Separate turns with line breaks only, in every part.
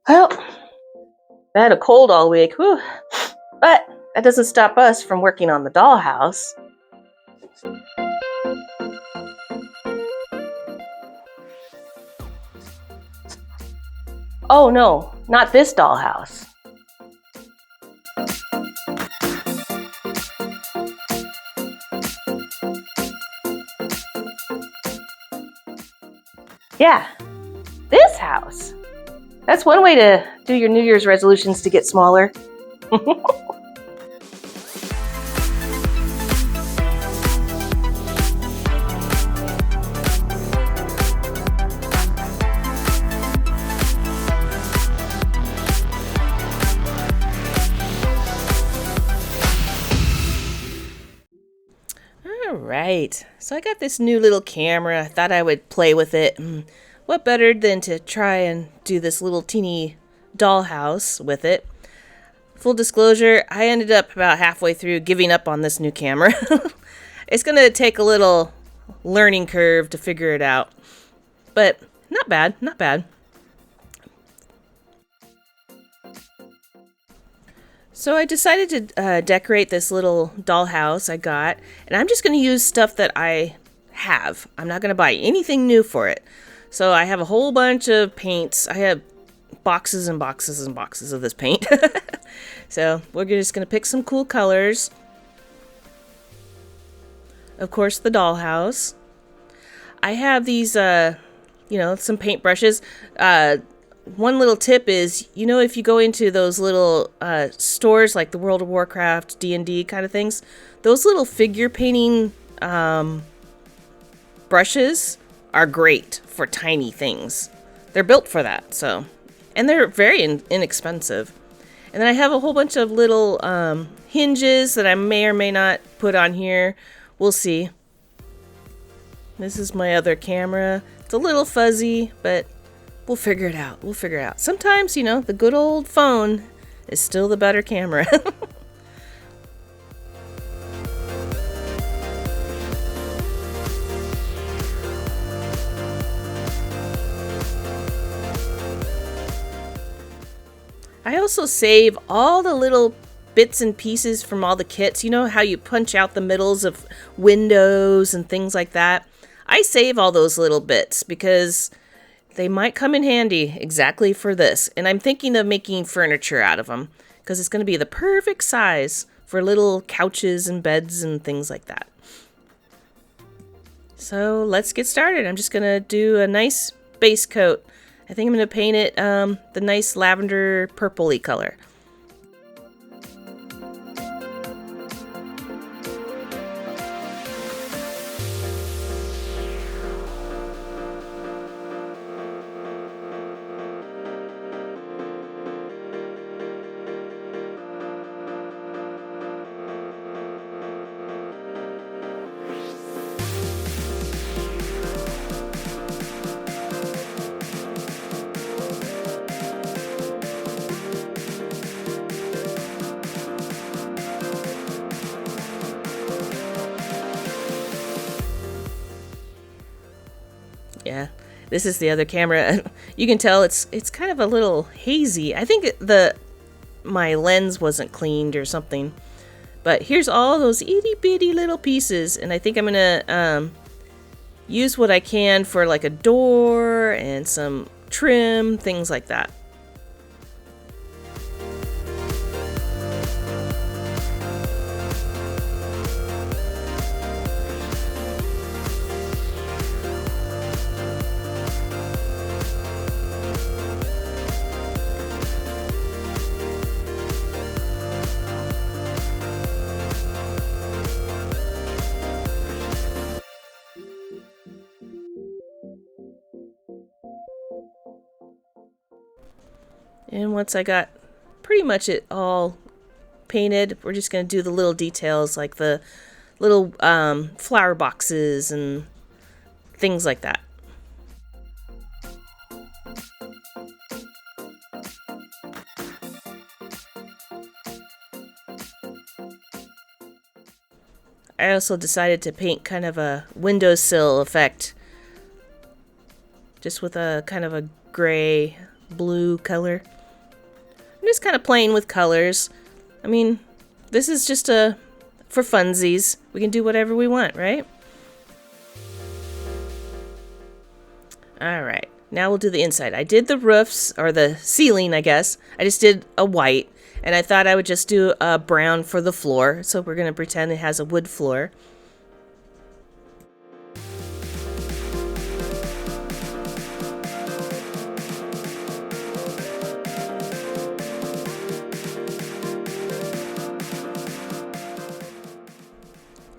Well, I had a cold all week, whew. But that doesn't stop us from working on the dollhouse. Oh no, not this dollhouse. Yeah, this house. That's one way to do your New Year's resolutions to get smaller. All right, so I got this new little camera. I thought I would play with it. What better than to try and do this little teeny dollhouse with it? Full disclosure, I ended up about halfway through giving up on this new camera. It's going to take a little learning curve to figure it out. But not bad, not bad. So I decided to decorate this little dollhouse I got, and I'm just going to use stuff that I have. I'm not going to buy anything new for it. So I have a whole bunch of paints. I have boxes and boxes and boxes of this paint. So we're just going to pick some cool colors. Of course, the dollhouse. I have these, some paint brushes. One little tip is, if you go into those little stores like the World of Warcraft, D&D kind of things, those little figure painting brushes are great for tiny things. They're built for that, so. And they're very inexpensive. And then I have a whole bunch of little hinges that I may or may not put on here. We'll see. This is my other camera. It's a little fuzzy, but we'll figure it out. We'll figure it out. Sometimes, the good old phone is still the better camera. I also save all the little bits and pieces from all the kits. You know how you punch out the middles of windows and things like that? I save all those little bits because they might come in handy exactly for this. And I'm thinking of making furniture out of them because it's going to be the perfect size for little couches and beds and things like that. So let's get started. I'm just going to do a nice base coat. I think I'm going to paint it the nice lavender purpley color. Yeah, this is the other camera. You can tell it's kind of a little hazy. I think my lens wasn't cleaned or something. But here's all those itty bitty little pieces, and I think I'm gonna use what I can for like a door and some trim, things like that. And once I got pretty much it all painted, we're just going to do the little details like the little flower boxes and things like that. I also decided to paint kind of a windowsill effect, just with a kind of a gray blue color. just kind of playing with colors. I mean, this is just for funsies. We can do whatever we want, right? All right, now we'll do the inside. I did the roofs, or the ceiling, I guess. I just did a white, and I thought I would just do a brown for the floor. So we're going to pretend it has a wood floor.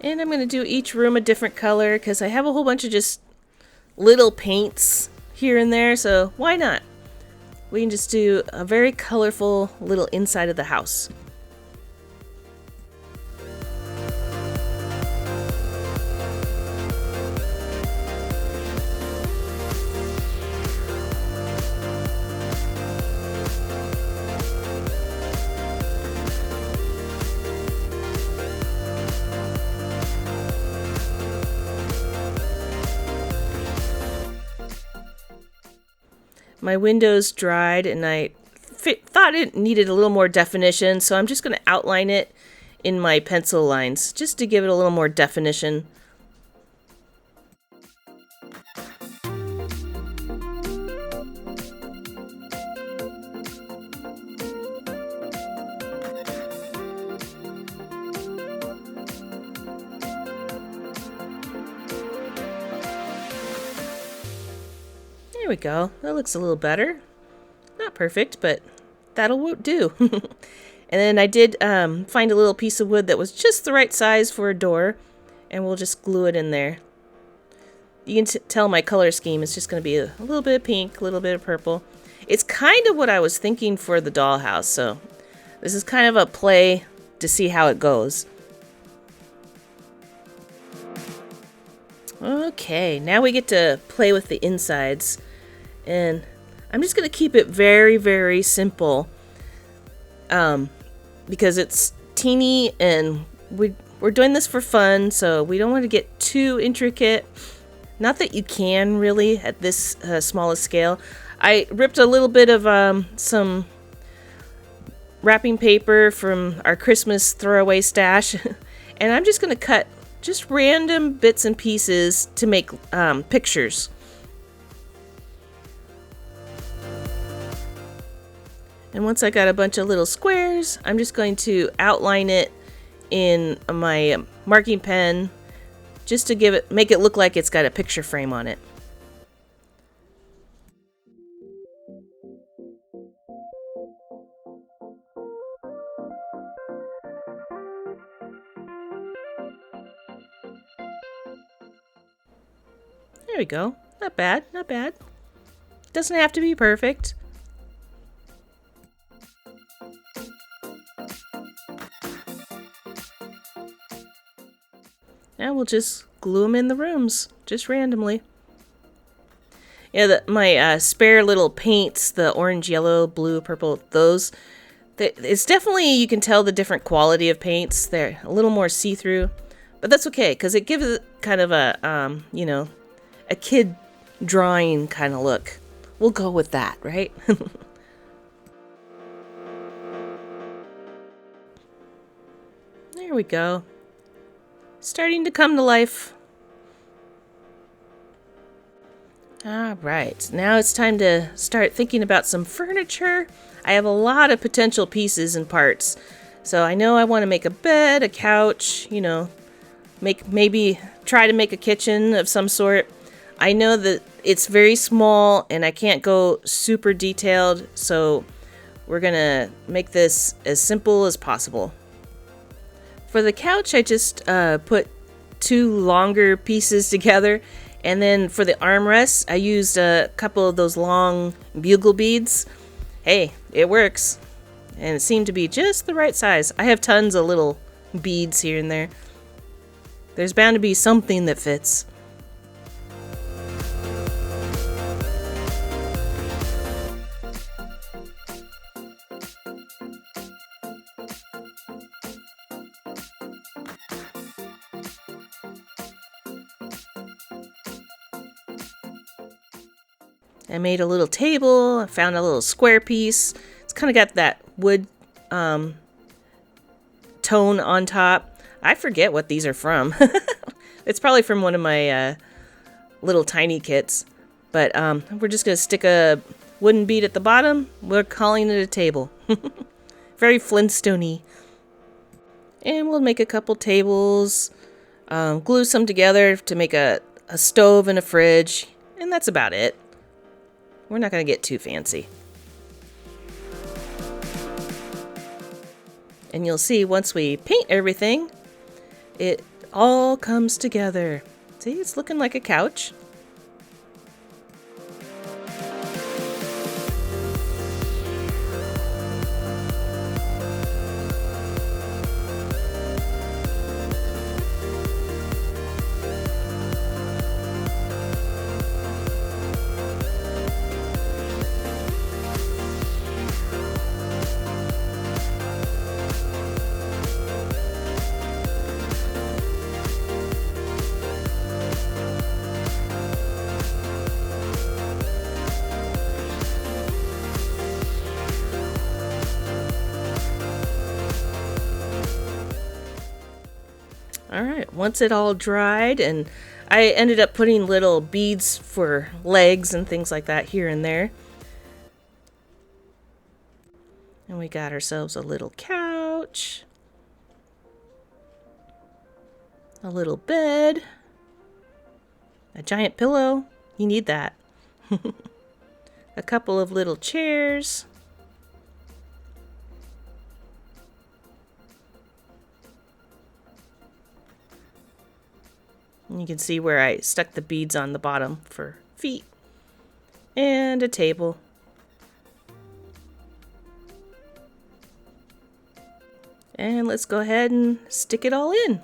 And I'm going to do each room a different color because I have a whole bunch of just little paints here and there, so why not? We can just do a very colorful little inside of the house. My windows dried and I thought it needed a little more definition, so I'm just going to outline it in my pencil lines just to give it a little more definition. There we go. That looks a little better. Not perfect, but that'll do. And then I did find a little piece of wood that was just the right size for a door, and we'll just glue it in there. You can tell my color scheme is just going to be a little bit of pink, a little bit of purple. It's kind of what I was thinking for the dollhouse, so this is kind of a play to see how it goes. Okay, now we get to play with the insides. And I'm just going to keep it very, very simple because it's teeny and we're doing this for fun, so we don't want to get too intricate. Not that you can really at this smallest scale. I ripped a little bit of some wrapping paper from our Christmas throwaway stash, and I'm just going to cut just random bits and pieces to make pictures. And once I got a bunch of little squares, I'm just going to outline it in my marking pen just to make it look like it's got a picture frame on it. There we go. Not bad, not bad. Doesn't have to be perfect. Now we'll just glue them in the rooms, just randomly. Yeah, my spare little paints, the orange, yellow, blue, purple, those, it's definitely, you can tell the different quality of paints. They're a little more see-through, but that's okay, because it gives it kind of a, a kid drawing kind of look. We'll go with that, right? There we go. Starting to come to life. All right, now it's time to start thinking about some furniture. I have a lot of potential pieces and parts. So I know I want to make a bed, a couch, maybe try to make a kitchen of some sort. I know that it's very small and I can't go super detailed, so we're gonna make this as simple as possible. For the couch, I just put 2 longer pieces together, and then for the armrests, I used a couple of those long bugle beads. Hey, it works, and it seemed to be just the right size. I have tons of little beads here and there. There's bound to be something that fits. I made a little table, I found a little square piece. It's kind of got that wood tone on top. I forget what these are from. It's probably from one of my little tiny kits. But we're just going to stick a wooden bead at the bottom. We're calling it a table. Very Flintstone-y. And we'll make a couple tables. Glue some together to make a stove and a fridge. And that's about it. We're not going to get too fancy. And you'll see once we paint everything, it all comes together. See, it's looking like a couch. Alright, once it all dried, and I ended up putting little beads for legs and things like that here and there. And we got ourselves a little couch, a little bed, a giant pillow. You need that. A couple of little chairs. And you can see where I stuck the beads on the bottom for feet. And a table. And let's go ahead and stick it all in.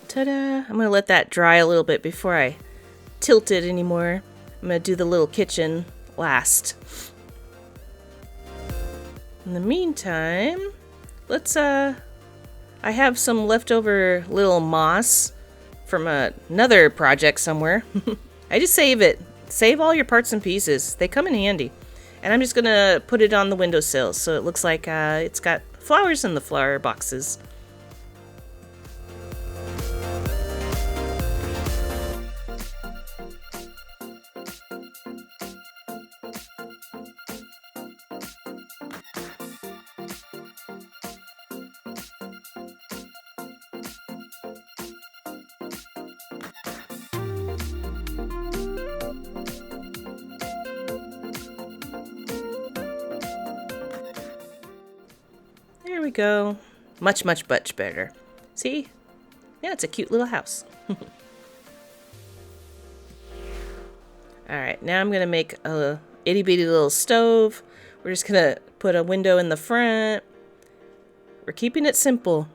Ta-da! I'm going to let that dry a little bit before I tilt it anymore. I'm going to do the little kitchen last. In the meantime, let's, I have some leftover little moss from another project somewhere. I just save it. Save all your parts and pieces. They come in handy. And I'm just going to put it on the windowsill so it looks like it's got flowers in the flower boxes. There we go. Much better. See? Yeah, it's a cute little house. Alright, now I'm going to make a itty bitty little stove. We're just going to put a window in the front. We're keeping it simple.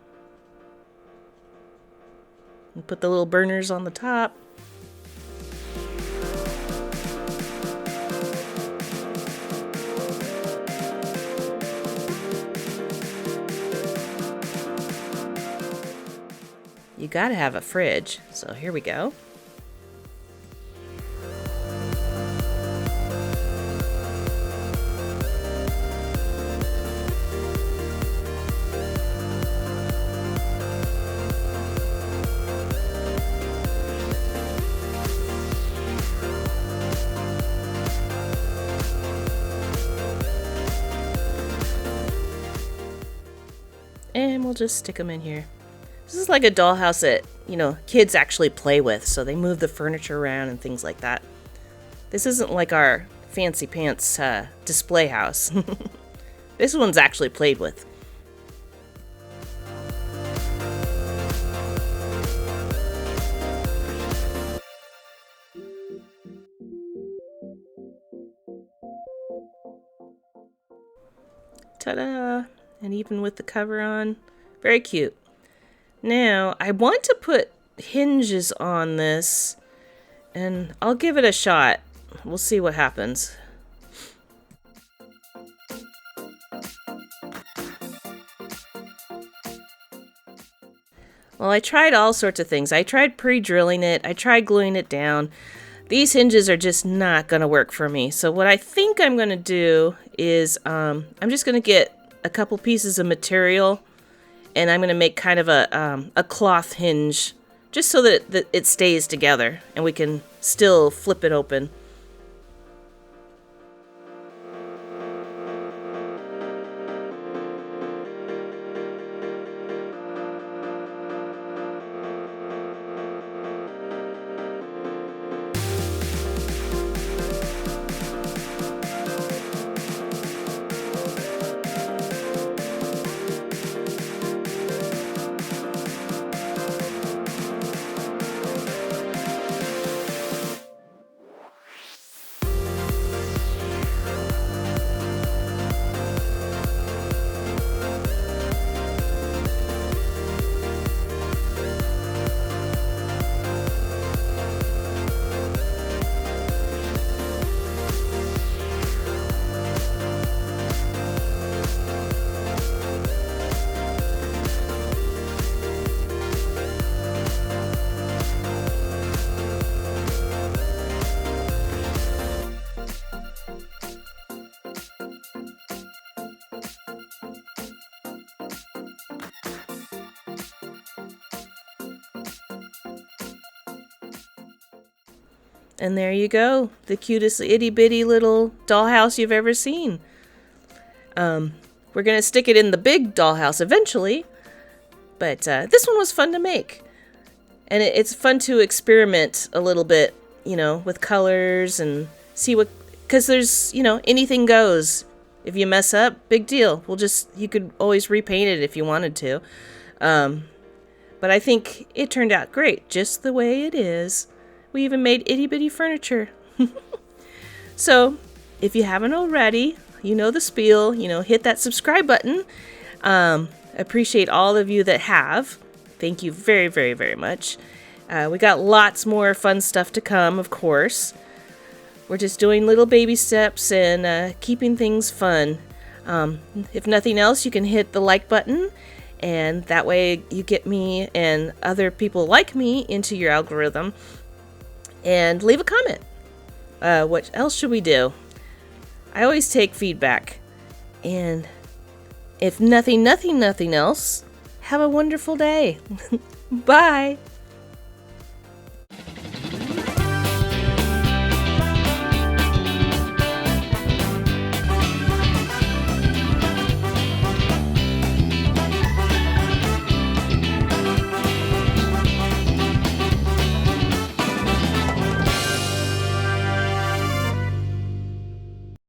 And put the little burners on the top. You gotta have a fridge, so here we go. And we'll just stick them in here. This is like a dollhouse that, you know, kids actually play with, so they move the furniture around and things like that. This isn't like our fancy pants display house. This one's actually played with. Ta-da! And even with the cover on, very cute. Now, I want to put hinges on this, and I'll give it a shot. We'll see what happens. Well, I tried all sorts of things. I tried pre-drilling it. I tried gluing it down. These hinges are just not going to work for me. So what I think I'm going to do is I'm just going to get a couple pieces of material, and I'm going to make kind of a cloth hinge just so that it stays together and we can still flip it open. And there you go, the cutest itty bitty little dollhouse you've ever seen. We're gonna stick it in the big dollhouse eventually, but this one was fun to make. And it's fun to experiment a little bit, with colors and see because there's, anything goes. If you mess up, big deal. You could always repaint it if you wanted to. But I think it turned out great, just the way it is. We even made itty bitty furniture. So, if you haven't already, you know the spiel, hit that subscribe button. Appreciate all of you that have. Thank you very, very, very much. We got lots more fun stuff to come, of course. We're just doing little baby steps and keeping things fun. If nothing else, you can hit the like button, and that way you get me and other people like me into your algorithm. And leave a comment. What else should we do? I always take feedback. And if nothing else, have a wonderful day. Bye.